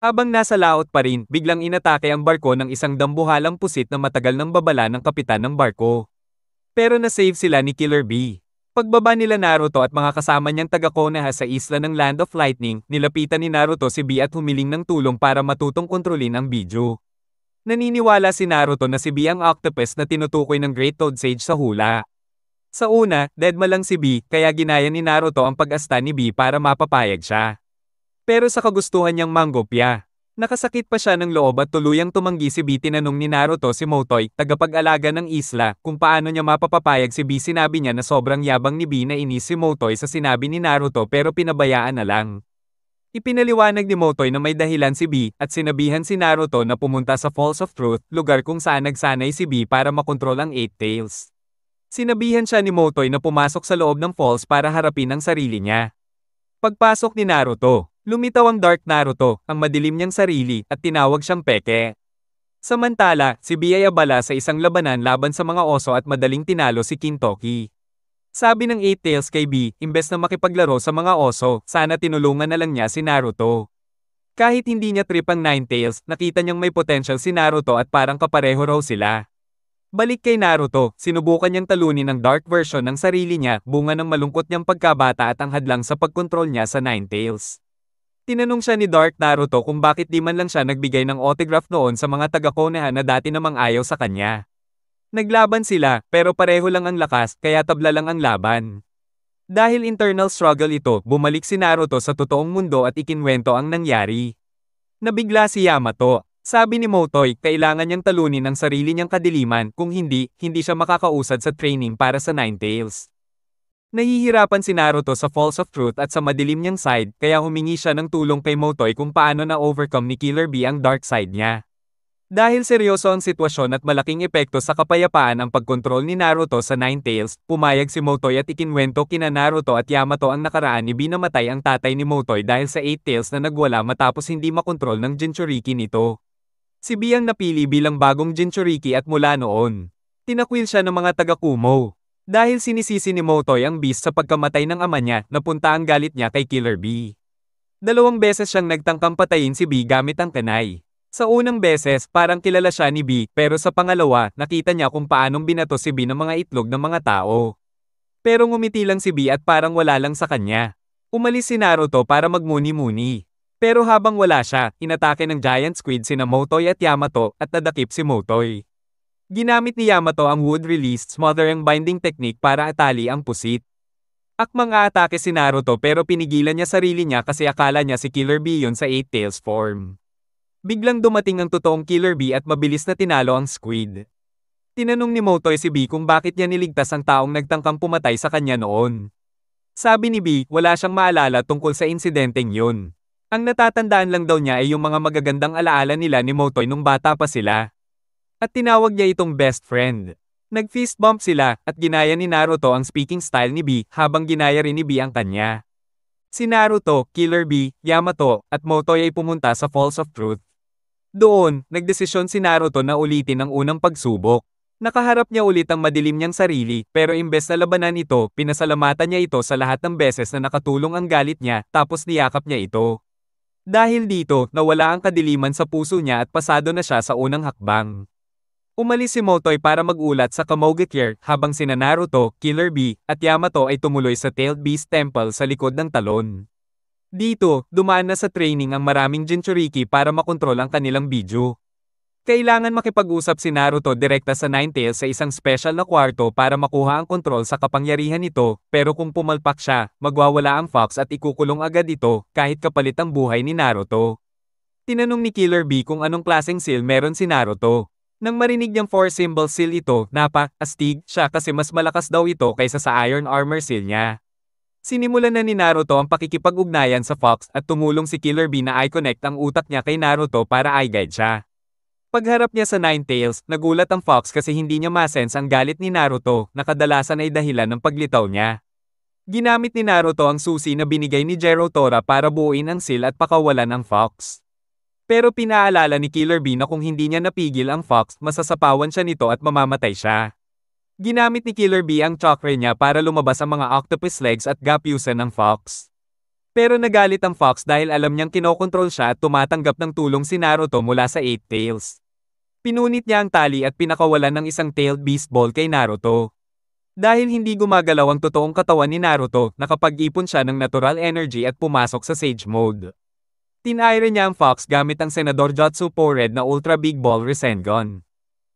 Habang nasa laot pa rin, biglang inatake ang barko ng isang dambuhalang pusit na matagal ng babala ng kapitan ng barko. Pero na-save sila ni Killer Bee. Pagbaba nila Naruto at mga kasama niyang taga-Konoha sa isla ng Land of Lightning, nilapitan ni Naruto si Bee at humiling ng tulong para matutong kontrolin ang Biju. Naniniwala si Naruto na si Bee ang octopus na tinutukoy ng Great Toad Sage sa hula. Sa una, deadma lang si Bee, kaya ginaya ni Naruto ang pag-asta ni Bee para mapapayag siya. Pero sa kagustuhan niyang manggopya, nakasakit pa siya ng loob at tuluyang tumanggi si Bee. Tinanong ni Naruto si Motoy, tagapag-alaga ng isla, kung paano niya mapapapayag si Bee. Sinabi niya na sobrang yabang ni Bee na inis si Motoy sa sinabi ni Naruto pero pinabayaan na lang. Ipinaliwanag ni Motoy na may dahilan si Bee at sinabihan si Naruto na pumunta sa Falls of Truth, lugar kung saan nagsanay si Bee para makontrol ang Eight Tails. Sinabihan siya ni Motoy na pumasok sa loob ng falls para harapin ang sarili niya. Pagpasok ni Naruto, lumitaw ang Dark Naruto, ang madilim niyang sarili, at tinawag siyang peke. Samantala, si Bee ay abala sa isang labanan laban sa mga oso at madaling tinalo si Kintoki. Sabi ng Eight Tails kay Bee, imbes na makipaglaro sa mga oso, sana tinulungan na lang niya si Naruto. Kahit hindi niya trip ang Nine Tails, nakita niyang may potential si Naruto at parang kapareho raw sila. Balik kay Naruto, sinubukan niyang talunin ang dark version ng sarili niya, bunga ng malungkot niyang pagkabata at ang hadlang sa pagkontrol niya sa Nine Tails. Tinanong siya ni Dark Naruto kung bakit di man lang siya nagbigay ng autograph noon sa mga taga-Konoha na dati namang ayaw sa kanya. Naglaban sila, pero pareho lang ang lakas, kaya tabla lang ang laban. Dahil internal struggle ito, bumalik si Naruto sa totoong mundo at ikinwento ang nangyari. Nabigla si Yamato. Sabi ni Motoy, kailangan niyang talunin ang sarili niyang kadiliman, kung hindi, hindi siya makakausad sa training para sa Nine Tails. Nahihirapan si Naruto sa Falls of Truth at sa madilim niyang side, kaya humingi siya ng tulong kay Motoy kung paano na-overcome ni Killer Bee ang dark side niya. Dahil seryoso ang sitwasyon at malaking epekto sa kapayapaan ang pagkontrol ni Naruto sa Nine Tails, pumayag si Motoy at ikinwento kina Naruto at Yamato ang nakaraan ni Bee na matay ang tatay ni Motoy dahil sa Eight Tails na nagwala matapos hindi makontrol ng Jinchuriki nito. Si Bee ang napili bilang bagong Jinchuriki at mula noon, tinakwil siya ng mga taga-Kumo. Dahil sinisisi ni Motoy ang Beast sa pagkamatay ng ama niya, napunta ang galit niya kay Killer Bee. 2 beses siyang nagtangkang patayin si Bee gamit ang kanay. Sa unang beses, parang kilala siya ni Bee, pero sa pangalawa, nakita niya kung paanong binato si Bee ng mga itlog ng mga tao. Pero ngumiti lang si Bee at parang wala lang sa kanya. Umalis si Naruto para magmuni-muni. Pero habang wala siya, inatake ng giant squid sina Motoy at Yamato at nadakip si Motoy. Ginamit ni Yamato ang wood-released smothering binding technique para atali ang pusit. Akmang aatake si Naruto pero pinigilan niya sarili niya kasi akala niya si Killer Bee yun sa Eight Tails form. Biglang dumating ang totoong Killer Bee at mabilis na tinalo ang squid. Tinanong ni Motoy si Bee kung bakit niya niligtas ang taong nagtangkang pumatay sa kanya noon. Sabi ni Bee, wala siyang maalala tungkol sa insidenteng yun. Ang natatandaan lang daw niya ay yung mga magagandang alaala nila ni Motoy nung bata pa sila. At tinawag niya itong best friend. Nag-fist bump sila at ginaya ni Naruto ang speaking style ni Bee habang ginaya rin ni Bee ang kanya. Si Naruto, Killer Bee, Yamato, at Motoy ay pumunta sa Falls of Truth. Doon, nagdesisyon si Naruto na ulitin ang unang pagsubok. Nakaharap niya ulit ang madilim niyang sarili, pero imbes na labanan ito, pinasalamatan niya ito sa lahat ng beses na nakatulong ang galit niya, tapos niyakap niya ito. Dahil dito, nawala ang kadiliman sa puso niya at pasado na siya sa unang hakbang. Umalis si Motoy para mag-ulat sa Kamogakure habang sina Naruto, Killer Bee, at Yamato ay tumuloy sa Tailed Beast Temple sa likod ng talon. Dito, dumaan na sa training ang maraming Jinchuriki para makontrol ang kanilang Biju. Kailangan makipag-usap si Naruto direkta sa Nine Tails sa isang special na kwarto para makuha ang kontrol sa kapangyarihan nito, pero kung pumalpak siya, magwawala ang Fox at ikukulong agad ito, kahit kapalit ang buhay ni Naruto. Tinanong ni Killer Bee kung anong klaseng seal meron si Naruto. Nang marinig niyang 4-symbol seal ito, astig siya kasi mas malakas daw ito kaysa sa iron armor seal niya. Sinimulan na ni Naruto ang pakikipag-ugnayan sa Fox at tumulong si Killer Bee na i-connect ang utak niya kay Naruto para i-guide siya. Pagharap niya sa Nine Tails, nagulat ang Fox kasi hindi niya masense ang galit ni Naruto na kadalasan ay dahilan ng paglitaw niya. Ginamit ni Naruto ang susi na binigay ni Gerotora para buuin ang seal at pakawalan ang Fox. Pero pinaalala ni Killer Bee na kung hindi niya napigil ang Fox, masasapawan siya nito at mamamatay siya. Ginamit ni Killer Bee ang chakra niya para lumabas ang mga octopus legs at gapyusan ng Fox. Pero nagalit ang Fox dahil alam niyang kinokontrol siya at tumatanggap ng tulong si Naruto mula sa Eight Tails. Pinunit niya ang tali at pinakawalan ng isang tailed beast ball kay Naruto. Dahil hindi gumagalaw ang totoong katawan ni Naruto, nakapag-ipon siya ng natural energy at pumasok sa Sage Mode. Tinaire niya ang Fox gamit ang Senador Jutsu-Po Red na Ultra Big Ball Rasengan.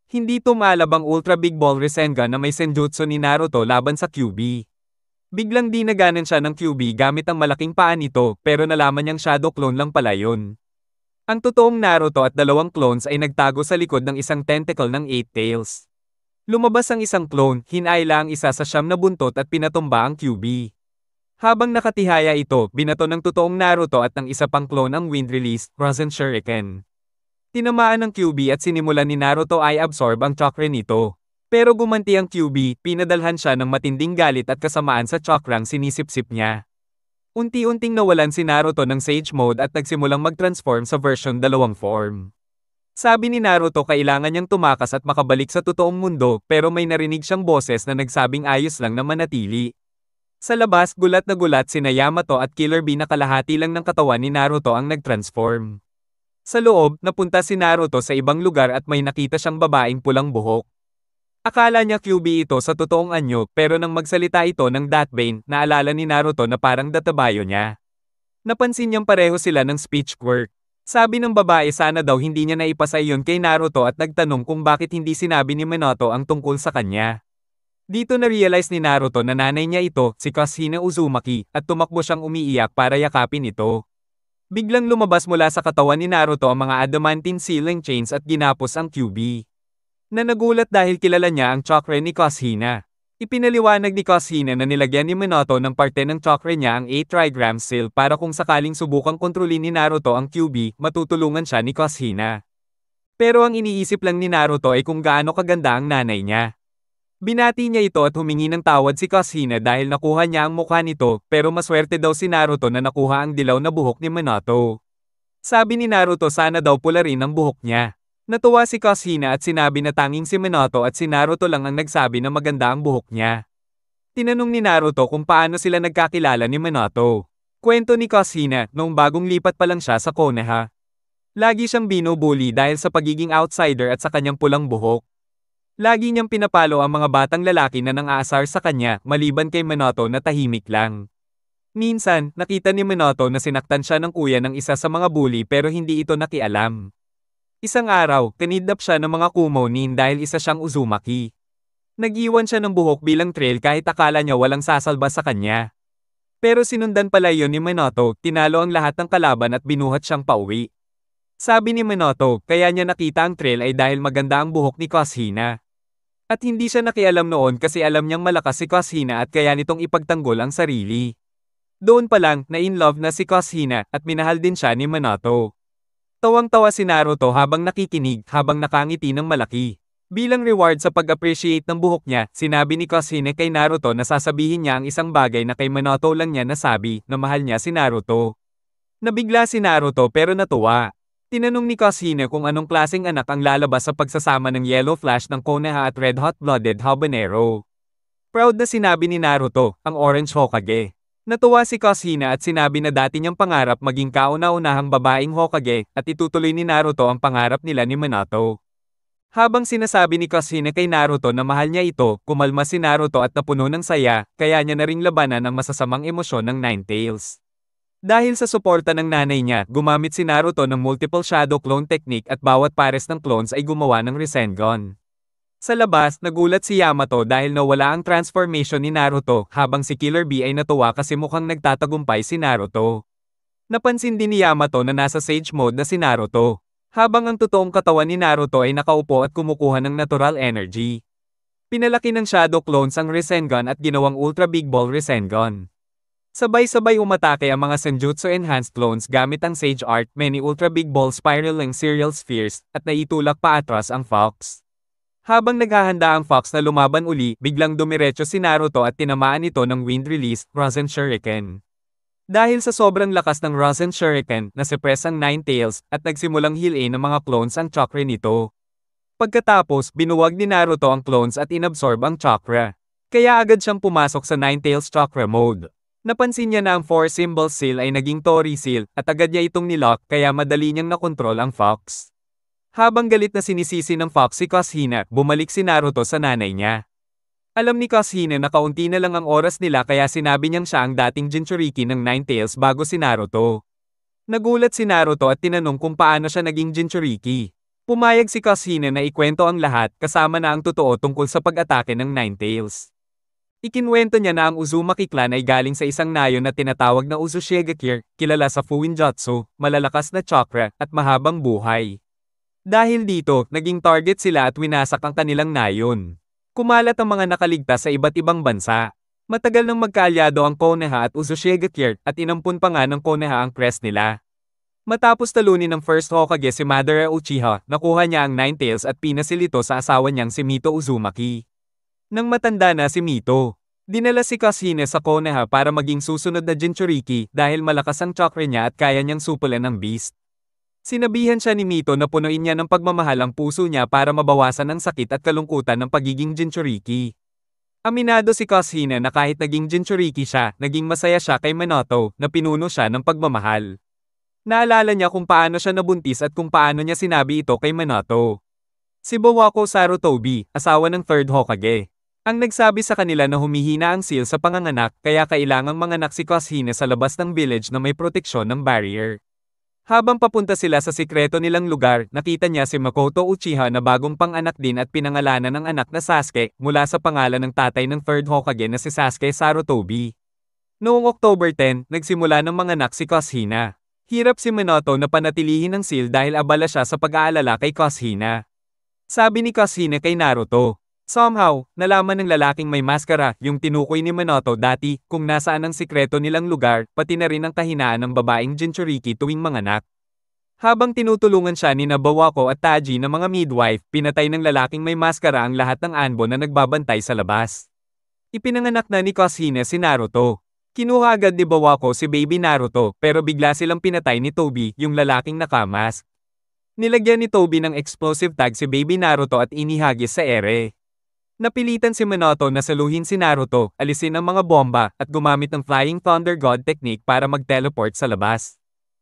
Hindi tumalab ang Ultra Big Ball Rasengan na may senjutsu ni Naruto laban sa QB. Biglang dinaganan siya ng QB gamit ang malaking paa nito, pero nalaman niyang shadow clone lang pala yun. Ang totoong Naruto at dalawang clones ay nagtago sa likod ng isang tentacle ng Eight Tails. Lumabas ang isang clone, hinayla ang isa sa siyam na buntot at pinatumba ang QB. Habang nakatihaya ito, binato ng totoong Naruto at ng isa pang clone ang Wind Release, Rasen Shuriken. Tinamaan ng QB at sinimulan ni Naruto ay absorb ang chakra nito. Pero gumanti ang QB, pinadalhan siya ng matinding galit at kasamaan sa chakrang sinisip-sip niya. Unti-unting nawalan si Naruto ng Sage Mode at nagsimulang mag-transform sa version 2 form. Sabi ni Naruto kailangan niyang tumakas at makabalik sa totoong mundo, pero may narinig siyang boses na nagsabing ayos lang na manatili. Sa labas, gulat na gulat sina Yamato at Killer Bee na kalahati lang ng katawan ni Naruto ang nag-transform. Sa loob, napunta si Naruto sa ibang lugar at may nakita siyang babaeng pulang buhok. Akala niya QB ito sa totoong anyo, pero nang magsalita ito ng Datbane, naalala ni Naruto na parang databayo niya. Napansin niyang pareho sila ng speech quirk. Sabi ng babae sana daw hindi niya naipasa iyon kay Naruto at nagtanong kung bakit hindi sinabi ni Minato ang tungkol sa kanya. Dito na-realize ni Naruto na nanay niya ito, si Kushina Uzumaki, at tumakbo siyang umiiyak para yakapin ito. Biglang lumabas mula sa katawan ni Naruto ang mga adamantine sealing chains at ginapos ang QB. Na nagulat dahil kilala niya ang chakra ni Kushina. Ipinaliwanag ni Kushina na nilagyan ni Minato ng parte ng chakra niya ang 8 trigram seal para kung sakaling subukang kontrolin ni Naruto ang QB, matutulungan siya ni Kushina. Pero ang iniisip lang ni Naruto ay kung gaano kaganda ang nanay niya. Binati niya ito at humingi ng tawad si Kushina dahil nakuha niya ang mukha nito, pero maswerte daw si Naruto na nakuha ang dilaw na buhok ni Minato. Sabi ni Naruto sana daw pula rin ang buhok niya. Natuwa si Kushina at sinabi na tanging si Minato at si Naruto lang ang nagsabi na maganda ang buhok niya. Tinanong ni Naruto kung paano sila nagkakilala ni Minato. Kwento ni Kushina, noong bagong lipat pa lang siya sa Konoha. Lagi siyang binubuli dahil sa pagiging outsider at sa kanyang pulang buhok. Lagi niyang pinapalo ang mga batang lalaki na nang-aasar sa kanya, maliban kay Minato na tahimik lang. Minsan, nakita ni Minato na sinaktan siya ng kuya ng isa sa mga bully pero hindi ito nakialam. Isang araw, kinidnap siya ng mga Kumounin dahil isa siyang Uzumaki. Nag-iwan siya ng buhok bilang trail kahit akala niya walang sasalba sa kanya. Pero sinundan pala yon ni Minato, tinalo ang lahat ng kalaban at binuhat siyang pauwi. Sabi ni Minato, kaya niya nakita ang trail ay dahil maganda ang buhok ni Kushina. At hindi siya nakialam noon kasi alam niyang malakas si Kushina at kaya nitong ipagtanggol ang sarili. Doon pa lang, na-in-love na si Kushina at minahal din siya ni Minato. Tawang-tawa si Naruto habang nakikinig, habang nakangiti ng malaki. Bilang reward sa pag-appreciate ng buhok niya, sinabi ni Kushina kay Naruto na sasabihin niya ang isang bagay na kay Minato lang niya nasabi, na mahal niya si Naruto. Nabigla si Naruto pero natuwa. Tinanong ni Kushina kung anong klaseng anak ang lalabas sa pagsasama ng Yellow Flash ng Konoha at Red Hot-Blooded Habanero. Proud na sinabi ni Naruto, ang Orange Hokage. Natuwa si Kushina at sinabi na dati niyang pangarap maging kauna-unahang babaeng Hokage at itutuloy ni Naruto ang pangarap nila ni Minato. Habang sinasabi ni Kushina kay Naruto na mahal niya ito, kumalma si Naruto at napuno ng saya, kaya niya na ring labanan ang masasamang emosyon ng Nine Tails. Dahil sa suporta ng nanay niya, gumamit si Naruto ng multiple shadow clone technique at bawat pares ng clones ay gumawa ng Rasengan. Sa labas, nagulat si Yamato dahil nawala ang transformation ni Naruto, habang si Killer Bee ay natuwa kasi mukhang nagtatagumpay si Naruto. Napansin din ni Yamato na nasa Sage Mode na si Naruto, habang ang totoong katawan ni Naruto ay nakaupo at kumukuha ng natural energy. Pinalaki ng Shadow Clones ang Rasengan at ginawang Ultra Big Ball Rasengan. Sabay-sabay umatake ang mga Senjutsu Enhanced Clones gamit ang Sage Art, many Ultra Big Ball Spiraling Serial Spheres, at naitulak pa atras ang Fox. Habang naghahanda ang Fox na lumaban uli, biglang dumiretso si Naruto at tinamaan ito ng Wind Release, Rasen Shuriken. Dahil sa sobrang lakas ng Rasen Shuriken, nasuppress ang Nine Tails, at nagsimulang heal-in ng mga clones ang chakra nito. Pagkatapos, binuwag ni Naruto ang clones at inabsorb ang chakra. Kaya agad siyang pumasok sa Nine Tails Chakra Mode. Napansin niya na ang 4-symbol seal ay naging Tori seal, at agad niya itong nilock kaya madali niyang nakontrol ang Fox. Habang galit na sinisisi ng Fox si Kushina, bumalik si Naruto sa nanay niya. Alam ni Kushina na kaunti na lang ang oras nila kaya sinabi niyang siya ang dating Jinchuriki ng Nine Tails bago si Naruto. Nagulat si Naruto at tinanong kung paano siya naging Jinchuriki. Pumayag si Kushina na ikwento ang lahat kasama na ang totoo tungkol sa pag-atake ng Nine Tails. Ikinwento niya na ang Uzumaki clan ay galing sa isang nayon na tinatawag na Uzushigakir, kilala sa Fuinjutsu, malalakas na chakra, at mahabang buhay. Dahil dito, naging target sila at winasak ang kanilang nayon. Kumalat ang mga nakaligtas sa iba't ibang bansa. Matagal nang magkaalyado ang Konoha at Uzushigakir at inampun pa nga ng Konoha ang crest nila. Matapos talunin ng First Hokage si Madara Uchiha, nakuha niya ang Nine Tails at pinasil ito sa asawa niyang si Mito Uzumaki. Nang matanda na si Mito, dinala si Kushina sa Konoha para maging susunod na Jinchuriki dahil malakas ang chakra niya at kaya niyang supulan ang beast. Sinabihan siya ni Mito na punuin niya ng pagmamahal ang puso niya para mabawasan ang sakit at kalungkutan ng pagiging Jinchuriki. Aminado si Kushina na kahit naging Jinchuriki siya, naging masaya siya kay Minato na pinuno siya ng pagmamahal. Naalala niya kung paano siya nabuntis at kung paano niya sinabi ito kay Minato. Si Bawako Sarutobi, asawa ng Third Hokage, ang nagsabi sa kanila na humihina ang seal sa panganganak kaya kailangang manganak si Kushina sa labas ng village na may proteksyon ng barrier. Habang papunta sila sa sikreto nilang lugar, nakita niya si Makoto Uchiha na bagong panganak din at pinangalanan ng anak na Sasuke mula sa pangalan ng tatay ng Third Hokage na si Sasuke Sarutobi. Noong October 10, nagsimula ng manganak si Kushina. Hirap si Minato na panatilihin ang seal dahil abala siya sa pag-aalala kay Kushina. Sabi ni Kushina kay Naruto, somehow, nalaman ng lalaking may maskara, yung tinukoy ni Minato dati, kung nasaan ang sikreto nilang lugar, pati na rin ang kahinaan ng babaeng Jinchuriki tuwing manganak. Habang tinutulungan siya ni Bawako at Taji na mga midwife, pinatay ng lalaking may maskara ang lahat ng anbo na nagbabantay sa labas. Ipinanganak na ni Kushina si Naruto. Kinuha agad ni Bawako si baby Naruto, pero bigla silang pinatay ni Tobi, yung lalaking nakamask. Nilagyan ni Tobi ng explosive tag si baby Naruto at inihagis sa ere. Napilitan si Minato na saluhin si Naruto, alisin ang mga bomba, at gumamit ng Flying Thunder God technique para mag-teleport sa labas.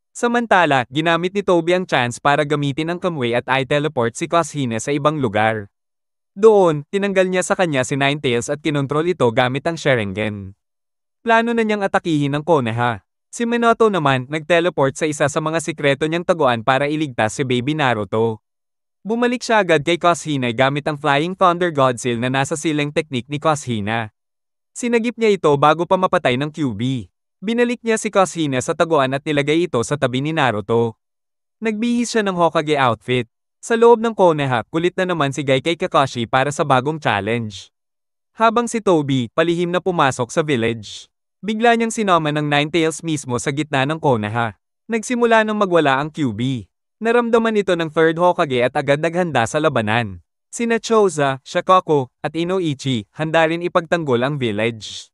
Samantala, ginamit ni Tobi ang chance para gamitin ang Kamui at i-teleport si Kushina sa ibang lugar. Doon, tinanggal niya sa kanya si Nine Tails at kinontrol ito gamit ang Sharingan. Plano na niyang atakihin ang Konoha. Si Minato naman, nag-teleport sa isa sa mga sikreto niyang taguan para iligtas si baby Naruto. Bumalik siya agad kay Kushina gamit ang Flying Thunder God Seal na nasa ceiling technique ni Kushina. Sinagip niya ito bago pa mapatay ng QB. Binalik niya si Kushina sa taguan at nilagay ito sa tabi ni Naruto. Nagbihis siya ng Hokage outfit. Sa loob ng Konoha, kulit na naman si Gaikai Kakashi para sa bagong challenge. Habang si Tobi, palihim na pumasok sa village. Bigla niyang sinama ng Nine Tails mismo sa gitna ng Konoha. Nagsimula nang magwala ang QB. Naramdaman ito ng Third Hokage at agad naghanda sa labanan. Sina Choza, Shakaku, at Inoichi, handa rin ipagtanggol ang village.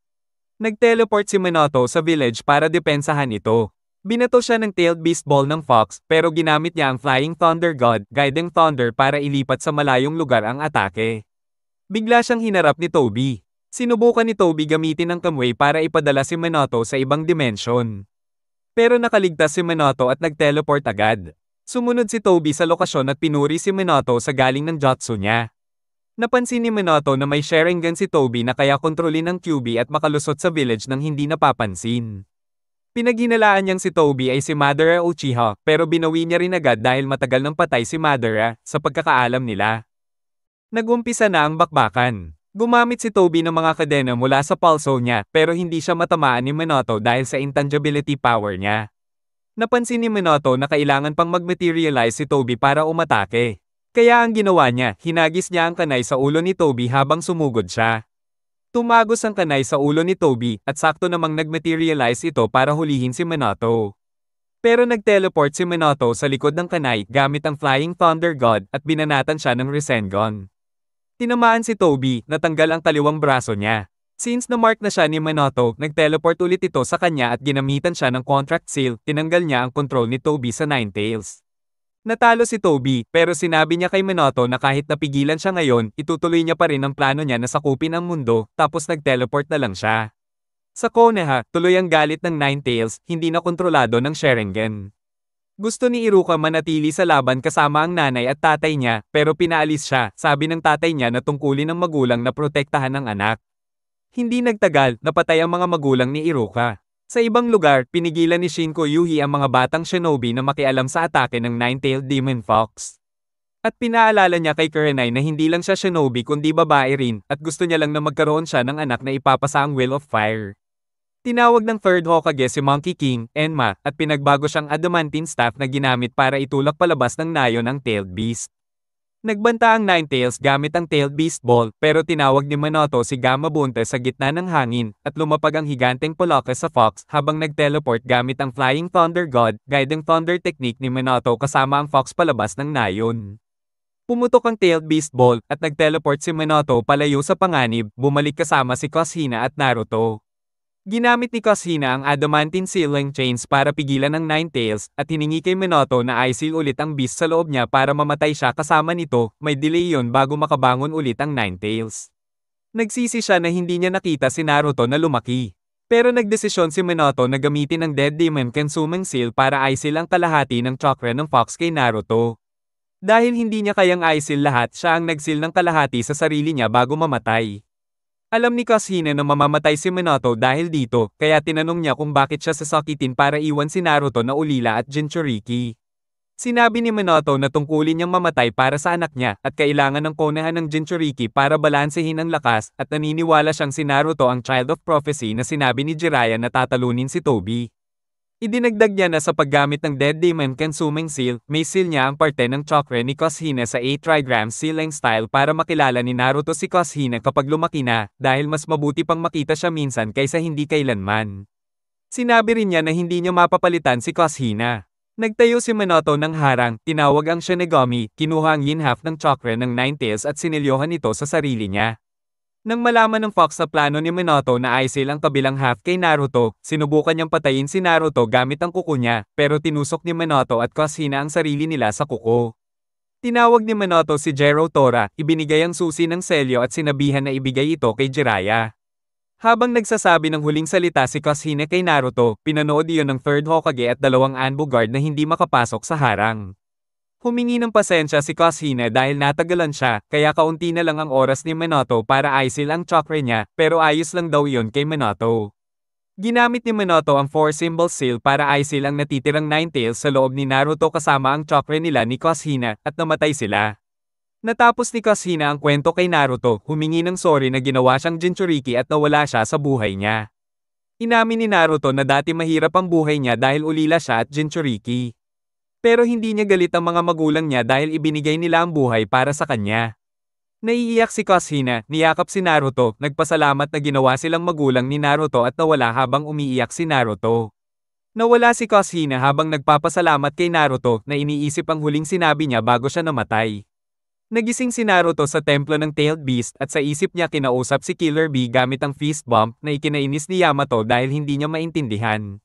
Nag-teleport si Minato sa village para depensahan ito. Binato siya ng Tailed Beast Ball ng Fox, pero ginamit niya ang Flying Thunder God, Guiding Thunder para ilipat sa malayong lugar ang atake. Bigla siyang hinarap ni Tobi. Sinubukan ni Tobi gamitin ang Kamui para ipadala si Minato sa ibang dimensyon. Pero nakaligtas si Minato at nag-teleport agad. Sumunod si Tobi sa lokasyon at pinuri si Minato sa galing ng jutsu niya. Napansin ni Minato na may Sharingan si Tobi na kaya kontrolin ang QB at makalusot sa village nang hindi napapansin. Pinaghinalaan niyang si Tobi ay si Madara Uchiha, pero binawi niya rin agad dahil matagal nang patay si Madara, sa pagkakaalam nila. Nag-umpisa na ang bakbakan. Gumamit si Tobi ng mga kadena mula sa pulso niya, pero hindi siya matamaan ni Minato dahil sa intangibility power niya. Napansin ni Minato na kailangan pang mag-materialize si Tobi para umatake. Kaya ang ginawa niya, hinagis niya ang kanay sa ulo ni Tobi habang sumugod siya. Tumagos ang kanay sa ulo ni Tobi at sakto namang nag-materialize ito para hulihin si Minato. Pero nag-teleport si Minato sa likod ng kanay gamit ang Flying Thunder God at binanatan siya ng Rasengan. Tinamaan si Tobi, natanggal ang kaliwang braso niya. Since na-mark na siya ni Minato, nag-teleport ulit ito sa kanya at ginamitan siya ng contract seal, tinanggal niya ang control ni Tobi sa Nine Tails. Natalo si Tobi, pero sinabi niya kay Minato na kahit napigilan siya ngayon, itutuloy niya pa rin ang plano niya na sakupin ang mundo, tapos nag-teleport na lang siya. Sa Konoha, tuloy ang galit ng Ninetales, hindi na kontrolado ng Sharingan. Gusto ni Iruka manatili sa laban kasama ang nanay at tatay niya, pero pinaalis siya, sabi ng tatay niya na tungkulin ng magulang na protektahan ang anak. Hindi nagtagal, napatay ang mga magulang ni Iruka. Sa ibang lugar, pinigilan ni Shinko Yuhi ang mga batang shinobi na makialam sa atake ng Nine-Tailed Demon Fox. At pinaalala niya kay Kurenai na hindi lang siya shinobi kundi babae rin, at gusto niya lang na magkaroon siya ng anak na ipapasa ang Will of Fire. Tinawag ng third Hokage si Monkey King, Enma, at pinagbago siyang adamantine staff na ginamit para itulak palabas ng nayon ang Tailed Beast. Nagbanta ang Ninetales gamit ang Tailed Beast Ball, pero tinawag ni Minato si Gamma Bunte sa gitna ng hangin, at lumapag ang higanteng Polocus sa Fox habang nag-teleport gamit ang Flying Thunder God, guiding thunder technique ni Minato kasama ang Fox palabas ng nayon. Pumutok ang Tailed Beast Ball, at nag-teleport si Minato palayo sa panganib, bumalik kasama si Kushina at Naruto. Ginamit ni Kushina ang adamantine sealing chains para pigilan ang Ninetales, at hiningi kay Minato na i-seal ulit ang beast sa loob niya para mamatay siya kasama nito, may delay yon bago makabangon ulit ang Ninetales. Nagsisi siya na hindi niya nakita si Naruto na lumaki. Pero nagdesisyon si Minato na gamitin ang Dead Demon Consuming Seal para i-seal ang kalahati ng chakra ng Fox kay Naruto. Dahil hindi niya kayang i-seal lahat, siya ang nag-seal ng kalahati sa sarili niya bago mamatay. Alam ni Kushina na mamamatay si Minato dahil dito, kaya tinanong niya kung bakit siya sasakitin para iwan si Naruto na ulila at Jinchuriki. Sinabi ni Minato na tungkulin niyang mamatay para sa anak niya at kailangan ng Konoha ng Jinchuriki para balansehin ang lakas, at naniniwala siyang si Naruto ang Child of Prophecy na sinabi ni Jiraiya na tatalunin si Tobi. Idinagdag niya na sa paggamit ng Dead Demon Consuming Seal, may seal niya ang parte ng chakra ni Kushina sa 8 trigram sealing style para makilala ni Naruto si Kushina kapag lumaki na, dahil mas mabuti pang makita siya minsan kaysa hindi kailanman. Sinabi rin niya na hindi niya mapapalitan si Kushina. Nagtayo si Minato ng harang, tinawag ang Shinigami, kinuha ang yin half ng chakra ng Ninetales at sinilyohan ito sa sarili niya. Nang malaman ng Fox sa plano ni Minato na i-seal ang kabilang half kay Naruto, sinubukan niyang patayin si Naruto gamit ang kuko niya, pero tinusok ni Minato at Kushina ang sarili nila sa kuko. Tinawag ni Minato si Jero Tora, ibinigay ang susi ng selyo at sinabihan na ibigay ito kay Jiraiya. Habang nagsasabi ng huling salita si Kushina kay Naruto, pinanood iyon ng third Hokage at 2 Anbu guard na hindi makapasok sa harang. Humingi ng pasensya si Kushina dahil natagalan siya, kaya kaunti na lang ang oras ni Minato para i-seal ang chakra niya, pero ayos lang daw iyon kay Minato. Ginamit ni Minato ang 4-symbol seal para i-seal ang natitirang Ninetales sa loob ni Naruto kasama ang chakra nila ni Kushina, at namatay sila. Natapos ni Kushina ang kwento kay Naruto, humingi ng sorry na ginawa siyang Jinchuriki at nawala siya sa buhay niya. Inamin ni Naruto na dati mahirap ang buhay niya dahil ulila siya at Jinchuriki. Pero hindi niya galit ang mga magulang niya dahil ibinigay nila ang buhay para sa kanya. Naiiyak si Kushina, niyakap si Naruto, nagpasalamat na ginawa silang magulang ni Naruto at nawala habang umiiyak si Naruto. Nawala si Kushina habang nagpapasalamat kay Naruto na iniisip ang huling sinabi niya bago siya namatay. Nagising si Naruto sa templo ng Tailed Beast at sa isip niya kinausap si Killer Bee gamit ang fist bump na ikinainis ni Yamato dahil hindi niya maintindihan.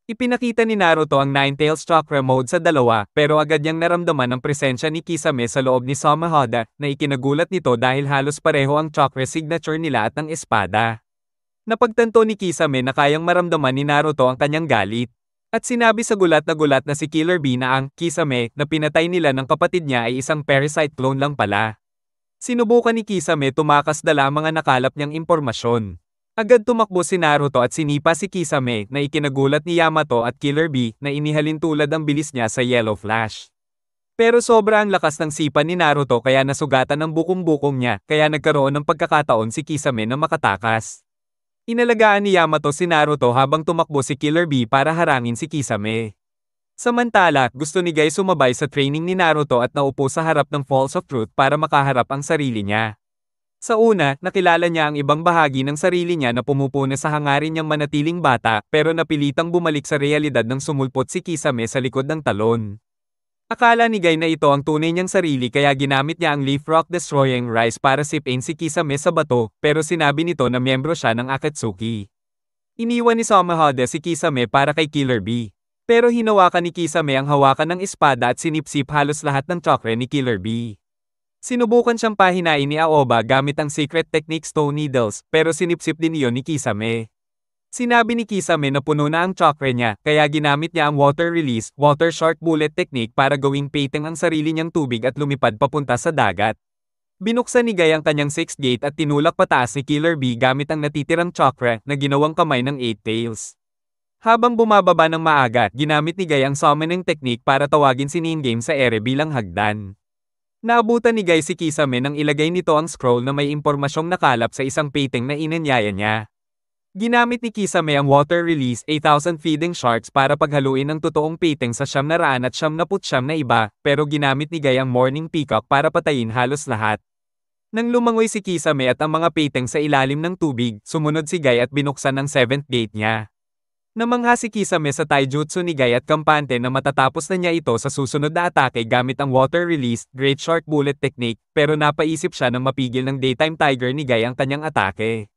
Ipinakita ni Naruto ang Ninetales Chakra Mode sa dalawa, pero agad niyang naramdaman ang presensya ni Kisame sa loob ni Samehada, na ikinagulat nito dahil halos pareho ang chakra signature nila at ang espada. Napagtanto ni Kisame na kayang maramdaman ni Naruto ang kanyang galit. At sinabi sa gulat na si Killer Bee na ang Kisame na pinatay nila ng kapatid niya ay isang parasite clone lang pala. Sinubukan ni Kisame tumakas dala ang mga nakalap niyang impormasyon. Agad tumakbo si Naruto at sinipa si Kisame na ikinagulat ni Yamato at Killer Bee na inihalin tulad ang bilis niya sa Yellow Flash. Pero sobra ang lakas ng sipa ni Naruto kaya nasugatan ang bukong-bukong niya, kaya nagkaroon ng pagkakataon si Kisame na makatakas. Inalagaan ni Yamato si Naruto habang tumakbo si Killer Bee para harangin si Kisame. Samantala, gusto ni Guy sumabay sa training ni Naruto at naupo sa harap ng Falls of Truth para makaharap ang sarili niya. Sa una, nakilala niya ang ibang bahagi ng sarili niya na pumupuna sa hangarin niyang manatiling bata, pero napilitang bumalik sa realidad nang sumulpot si Kisame sa likod ng talon. Akala ni Guy na ito ang tunay niyang sarili kaya ginamit niya ang Leaf Rock Destroying Rise para sipin si Kisame sa bato, pero sinabi nito na miyembro siya ng Akatsuki. Iniwan ni Samehada si Kisame para kay Killer Bee. Pero hinawakan ni Kisame ang hawakan ng espada at sinipsip halos lahat ng chakra ni Killer Bee. Sinubukan siyang pahinain ni Aoba gamit ang secret technique Stone Needles, pero sinipsip din iyon ni Kisame. Sinabi ni Kisame na puno na ang chakra niya, kaya ginamit niya ang water release, water shark bullet technique para gawing pating ang sarili niyang tubig at lumipad papunta sa dagat. Binuksan ni Guy ang kanyang sixth gate at tinulak pataas ni Killer Bee gamit ang natitirang chakra na ginawang kamay ng Eight Tails. Habang bumababa ng maaga, ginamit ni Guy ang summoning technique para tawagin si Ningame sa ere bilang hagdan. Naabutan ni Guy si Kisame nang ilagay nito ang scroll na may impormasyong nakalap sa isang pating na inanyaya niya. Ginamit ni Kisame ang water release 8,000 feeding sharks para paghaluin ang totoong pating sa 999 na iba, pero ginamit ni Guy ang morning peacock para patayin halos lahat. Nang lumangoy si Kisame at ang mga pating sa ilalim ng tubig, sumunod si Guy at binuksan ang 7th gate niya. Namangha si Kisame sa taijutsu ni Guy at kampante na matatapos na niya ito sa susunod na atake gamit ang water release, great shark bullet technique, pero napaisip siya nang mapigil ng daytime tiger ni Guy ang kanyang atake.